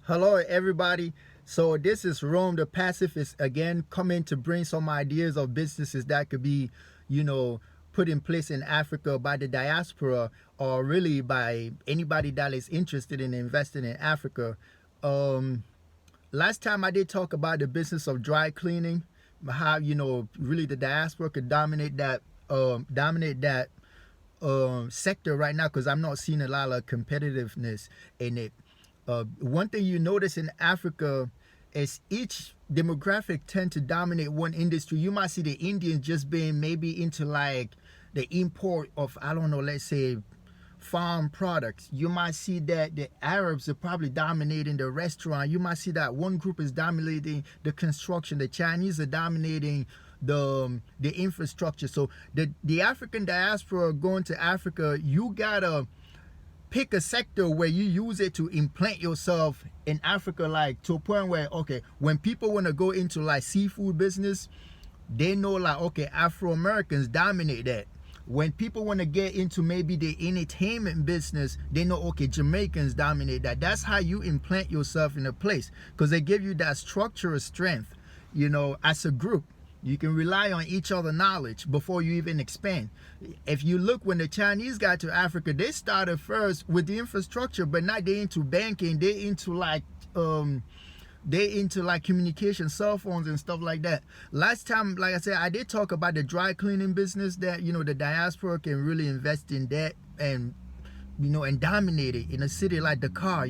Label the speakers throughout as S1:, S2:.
S1: Hello, everybody. So this is Rome the Pacifist again, coming to bring some ideas of businesses that could be, you know, put in place in Africa by the diaspora, or really by anybody that is interested in investing in Africa. Um, Last time I did talk about the business of dry cleaning, how really the diaspora could dominate that sector right now, because I'm not seeing a lot of competitiveness in it. One thing you notice in Africa is each demographic tend to dominate one industry. You might see the Indians just being maybe into like the import of, I don't know, let's say farm products. You might see that the Arabs are probably dominating the restaurant. You might see that one group is dominating the construction. The Chinese are dominating the infrastructure. So the African diaspora going to Africa, you gotta pick a sector where you use it to implant yourself in Africa, like to a point where, okay, when people want to go into like seafood business, they know like, okay, Afro-Americans dominate that. When people want to get into maybe the entertainment business, they know, okay, Jamaicans dominate that. That's how you implant yourself in a place, because they give you that structural strength, as a group. You can rely on each other knowledge before you even expand. If you look, when the Chinese got to Africa, they started first with the infrastructure, but now they into banking, they into communication, cell phones and stuff like that. Last time, like I said, I did talk about the dry cleaning business that, the diaspora can really invest in that and, and dominate it in a city like Dakar.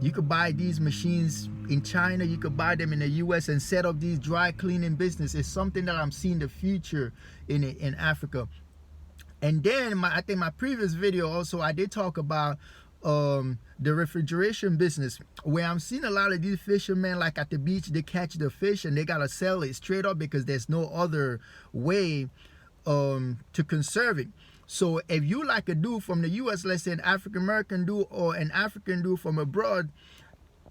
S1: You could buy these machines in China, you could buy them in the US and set up these dry cleaning business. It's something that I'm seeing the future in Africa. And then I think my previous video also, I did talk about the refrigeration business, where I'm seeing a lot of these fishermen, like at the beach, they catch the fish and they gotta sell it straight up because there's no other way to conserve it. So if you like a dude from the US, let's say an African American dude or an African dude from abroad,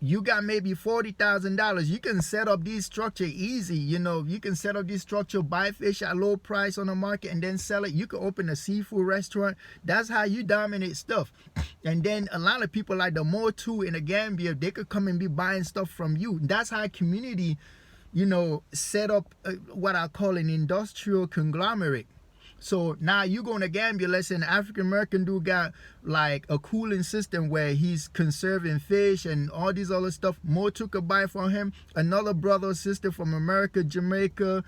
S1: you got maybe $40,000. You can set up these structure easy. You can set up this structure, buy fish at low price on the market and then sell it. You can open a seafood restaurant. That's how you dominate stuff. And then a lot of people like the Motu in the Gambia, they could come and be buying stuff from you. That's how community, set up what I call an industrial conglomerate. So now you go to Gambia, let's say an African American dude got like a cooling system where he's conserving fish and all these other stuff. Motu could buy from him. Another brother or sister from America, Jamaica,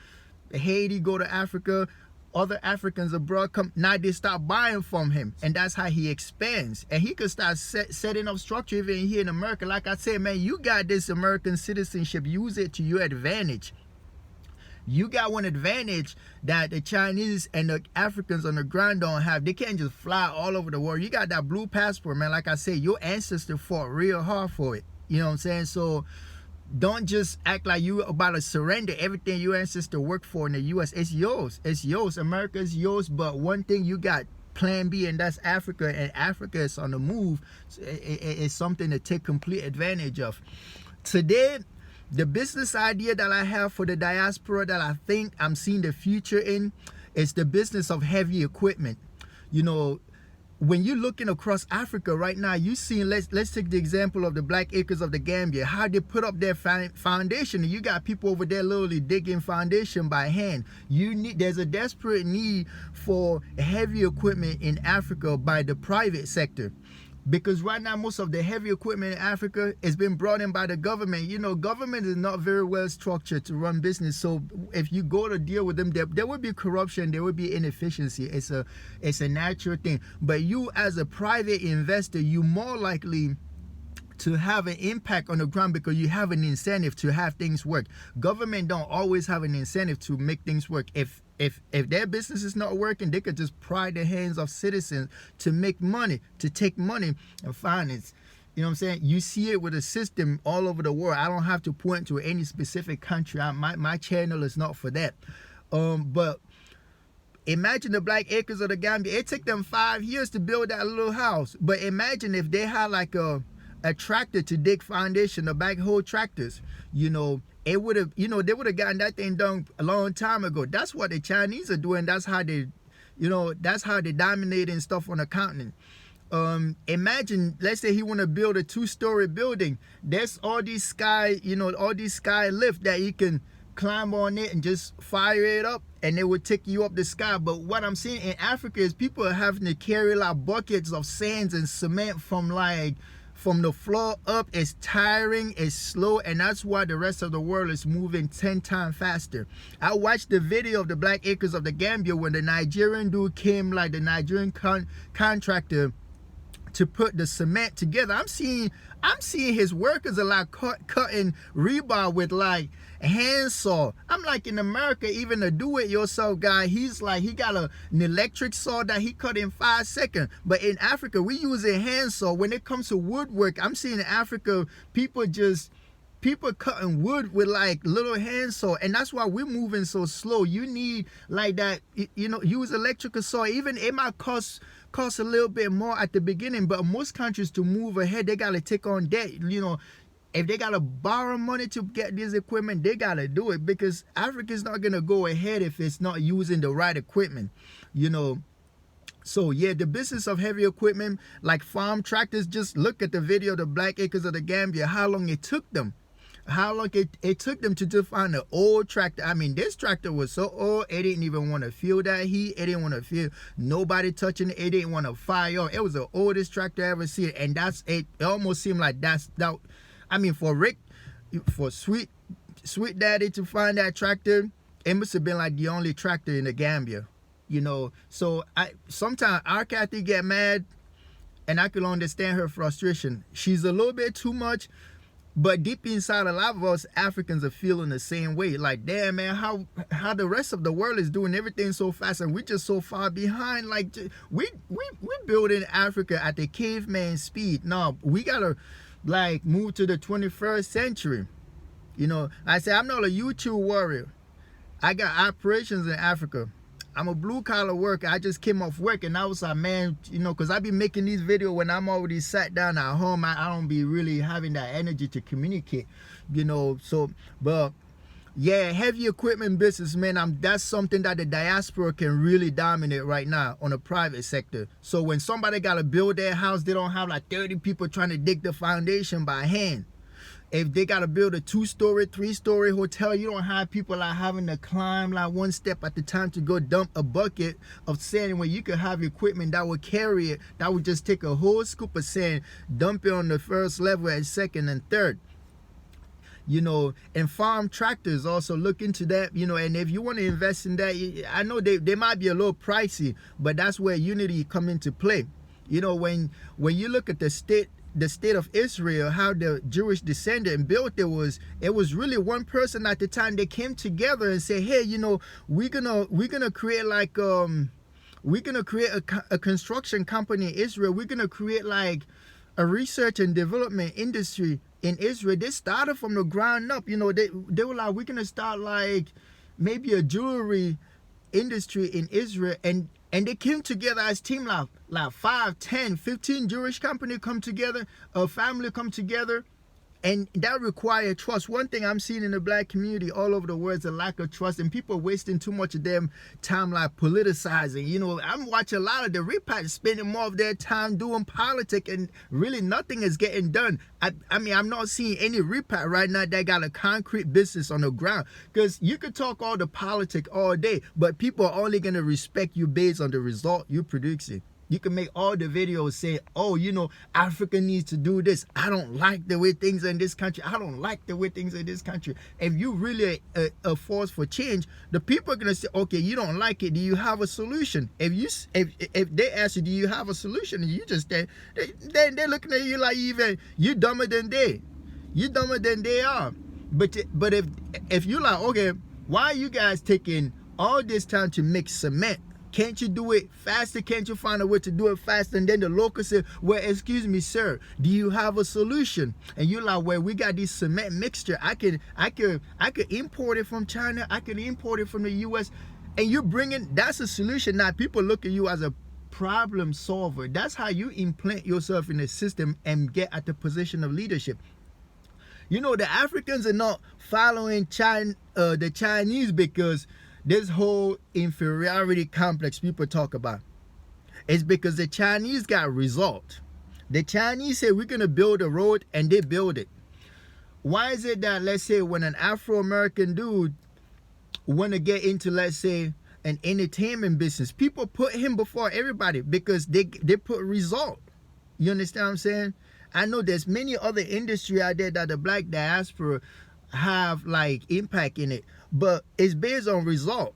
S1: Haiti, go to Africa. Other Africans abroad come. Now they start buying from him, and that's how he expands. And he could start setting up structure even here in America. Like I said, man, you got this American citizenship. Use it to your advantage. You got one advantage that the Chinese and the Africans on the ground don't have. They can't just fly all over the world. You got that blue passport, man. Like I said, your ancestors fought real hard for it. You know what I'm saying? So don't just act like you about to surrender everything your ancestor worked for in the U.S. It's yours. It's yours. America's yours. But one thing, you got plan B, and that's Africa. And Africa is on the move. It's something to take complete advantage of. Today, the business idea that I have for the diaspora that I think I'm seeing the future in is the business of heavy equipment. When you're looking across Africa right now, you see, let's take the example of the Black Acres of the Gambia, how they put up their foundation. And you got people over there literally digging foundation by hand. There's a desperate need for heavy equipment in Africa by the private sector. Because right now, most of the heavy equipment in Africa is being brought in by the government. Government is not very well structured to run business. So if you go to deal with them, there will be corruption, there will be inefficiency. It's a natural thing. But you as a private investor, you're more likely to have an impact on the ground because you have an incentive to have things work. Government don't always have an incentive to make things work. If their business is not working, they could just pry the hands of citizens to make money, to take money and finance. You know what I'm saying? You see it with a system all over the world. I don't have to point to any specific country. My channel is not for that. But imagine the Black Acres of the Gambia. It took them 5 years to build that little house. But imagine if they had like a tractor to dig foundation, the backhoe tractors, it would have, they would have gotten that thing done a long time ago. That's what the Chinese are doing. That's how they, that's how they dominating stuff on the continent. imagine, let's say he want to build a 2-story building. There's all these sky, all these sky lift that you can climb on it and just fire it up, and it would take you up the sky. But what I'm seeing in Africa is people are having to carry like buckets of sands and cement from the floor up. It's tiring, it's slow, and that's why the rest of the world is moving 10 times faster. I watched the video of the Black Acres of the Gambia when the Nigerian dude came, like the Nigerian contractor, to put the cement together. I'm seeing his workers are like cutting rebar with like a handsaw. I'm like, in America, even a do-it-yourself guy, he's like, he got an electric saw that he cut in 5 seconds. But in Africa, we use a handsaw. When it comes to woodwork, I'm seeing in Africa, people cutting wood with like little handsaw, and that's why we're moving so slow. You need like that, use electrical saw. Even it might cost a little bit more at the beginning, but most countries, to move ahead, they gotta take on debt. If they gotta borrow money to get this equipment, they gotta do it, because Africa's not gonna go ahead if it's not using the right equipment. So yeah, the business of heavy equipment like farm tractors, just look at the video of the Black Acres of the Gambia, how long it took them. How long it took them to just find an old tractor. I mean, this tractor was so old, it didn't even want to feel that heat. It didn't want to feel nobody touching it. It didn't want to fire up. It was the oldest tractor I ever seen. And that's it. It almost seemed like that. I mean, for Sweet Daddy to find that tractor, it must have been like the only tractor in the Gambia. So sometimes our Kathy get mad, and I can understand her frustration. She's a little bit too much. But deep inside, a lot of us Africans are feeling the same way. Like, damn, man, how the rest of the world is doing everything so fast, and we're just so far behind. Like, we building Africa at the caveman speed. No, we gotta like move to the 21st century. I say I'm not a YouTube warrior. I got operations in Africa. I'm a blue collar worker. I just came off work, and I was like, man, because I be making these videos when I'm already sat down at home. I don't be really having that energy to communicate, So, but yeah, heavy equipment business, man. That's something that the diaspora can really dominate right now on the private sector. So when somebody got to build their house, they don't have like 30 people trying to dig the foundation by hand. If they got to build a 2-story, 3-story hotel, you don't have people like having to climb like one step at the time to go dump a bucket of sand, where you could have equipment that would carry it, that would just take a whole scoop of sand, dump it on the first level and second and third. And farm tractors, also look into that, and if you want to invest in that, I know they might be a little pricey, but that's where unity come into play. When you look at the state of Israel, how the Jewish descendant built it was really one person at the time. They came together and said, hey, we're gonna create like we're gonna create a construction company in Israel. We're gonna create like a research and development industry in Israel. They started from the ground up. They were like, we're gonna start like maybe a jewelry industry in Israel, and they came together as team, like 5, 10, 15 Jewish company come together, a family come together, and that requires trust. One thing I'm seeing in the Black community all over the world is a lack of trust, and people wasting too much of their time like politicizing. I'm watching a lot of the repats spending more of their time doing politics, and really nothing is getting done. I mean, I'm not seeing any repat right now that got a concrete business on the ground, because you could talk all the politics all day, but people are only going to respect you based on the result you're producing. You can make all the videos saying, oh, Africa needs to do this. I don't like the way things are in this country. I don't like the way things are in this country. If you really a force for change, the people are going to say, okay, you don't like it. Do you have a solution? If they ask you, do you have a solution? And you just, they're looking at you like you're dumber than they. You're dumber than they are. But if you're like, okay, why are you guys taking all this time to mix cement? Can't you do it faster? Can't you find a way to do it faster? And then the local say, well, excuse me, sir, do you have a solution? And you're like, well, we got this cement mixture. I could import it from China. I could import it from the US. And you're bringing, that's a solution. Now people look at you as a problem solver. That's how you implant yourself in the system and get at the position of leadership. The Africans are not following the Chinese because this whole inferiority complex people talk about. It's because the Chinese got result. The Chinese say we're gonna build a road, and they build it. Why is it that, let's say, when an Afro-American dude want to get into, let's say, an entertainment business, people put him before everybody because they put result. You understand what I'm saying? I know there's many other industry out there that the black diaspora have like impact in it, but it's based on result.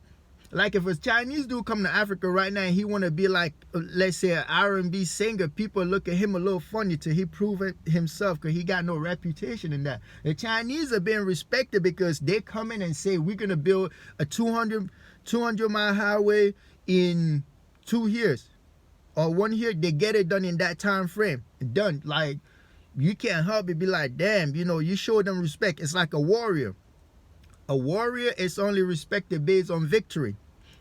S1: Like if a Chinese dude come to Africa right now and he want to be like, let's say, an R&B singer, people look at him a little funny till he prove it himself, because he got no reputation in that. The Chinese are being respected because they come in and say, we're going to build a 200 mile highway in 2 years or 1 year. They get it done in that time frame. Done. Like, you can't help it be like, damn, you know, you show them respect. It's like a warrior. A warrior is only respected based on victory.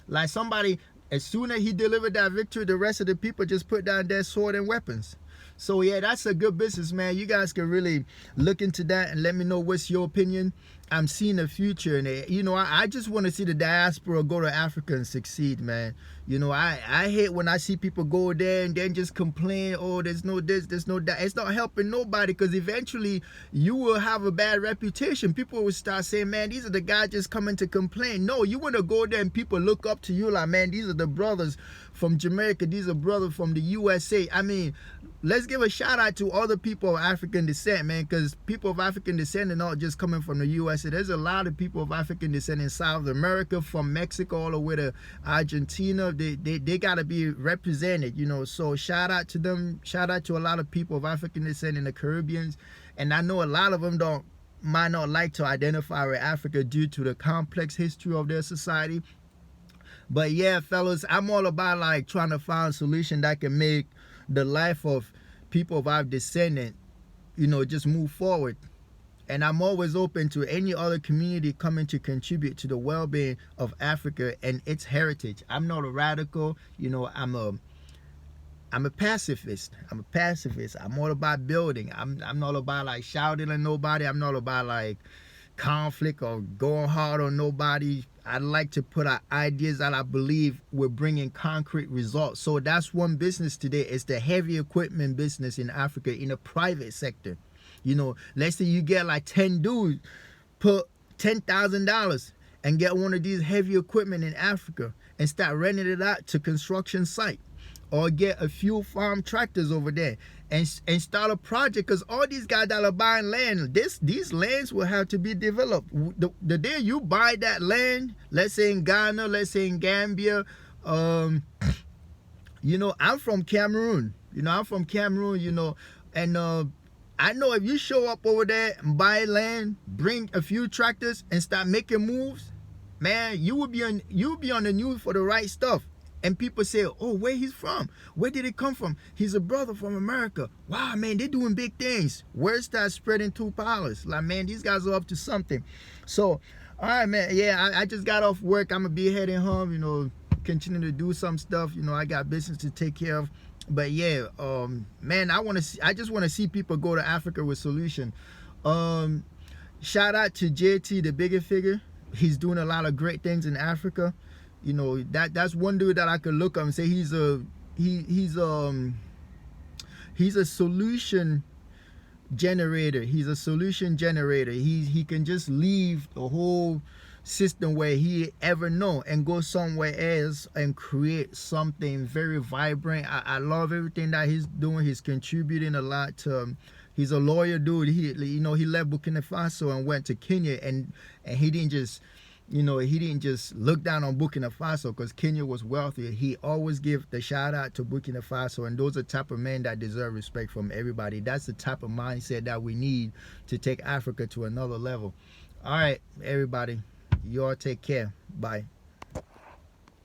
S1: Like somebody, as soon as he delivered that victory, the rest of the people just put down their sword and weapons. So yeah, that's a good business, man. You guys can really look into that and let me know what's your opinion. I'm seeing the future in it. You know, I just want to see the diaspora go to Africa and succeed, man. You know, I hate when I see people go there and then just complain, oh, there's no this, there's no that. It's not helping nobody, because eventually you will have a bad reputation. People will start saying, man, these are the guys just coming to complain. No, you want to go there and people look up to you like, man, these are the brothers from Jamaica. These are brothers from the USA. I mean, let's give a shout out to other people of African descent, man, because people of African descent are not just coming from the USA. There's a lot of people of African descent in South America, from Mexico all the way to Argentina. They got to be represented, you know. So shout out to them. Shout out to a lot of people of African descent in the Caribbeans. And I know a lot of them might not like to identify with Africa due to the complex history of their society. But yeah, fellas, I'm all about like trying to find a solution that can make the life of people of our descendant, you know, just move forward. And I'm always open to any other community coming to contribute to the well-being of Africa and its heritage. I'm not a radical, you know. I'm a pacifist. I'm a pacifist. I'm all about building. I'm not about like shouting at nobody. I'm not about like conflict or going hard on nobody. I like to put out ideas that I believe will bring in concrete results. So that's one business today. It's the heavy equipment business in Africa in the private sector. You know, let's say you get like 10 dudes, put $10,000 and get one of these heavy equipment in Africa and start renting it out to construction site, or get a few farm tractors over there and start a project. Because all these guys that are buying land, these lands will have to be developed. The day you buy that land, let's say in Ghana, let's say in Gambia, you know, I'm from Cameroon. You know, and I know if you show up over there and buy land, bring a few tractors and start making moves, man, you'll be on the news for the right stuff. And people say, oh, where he's from? Where did it come from? He's a brother from America. Wow, man, they're doing big things. Word starts spreading through Palace. Like, man, these guys are up to something. So, all right, man. Yeah, I just got off work. I'm going to be heading home, you know, continue to do some stuff. You know, I got business to take care of. But yeah, man, I just want to see people go to Africa with solution. Shout out to JT, the bigger figure. He's doing a lot of great things in Africa. You know, that's one dude that I could look up and say he's a solution generator. He's a solution generator. He can just leave the whole system where he ever know and go somewhere else and create something very vibrant. I love everything that he's doing. He's contributing a lot to he's a lawyer dude. He left Burkina Faso and went to Kenya, and he didn't just look down on Burkina Faso because Kenya was wealthy. He always give the shout out to Burkina Faso, and those are the type of men that deserve respect from everybody. That's the type of mindset that we need to take Africa to another level. All right, everybody, you all take care. Bye.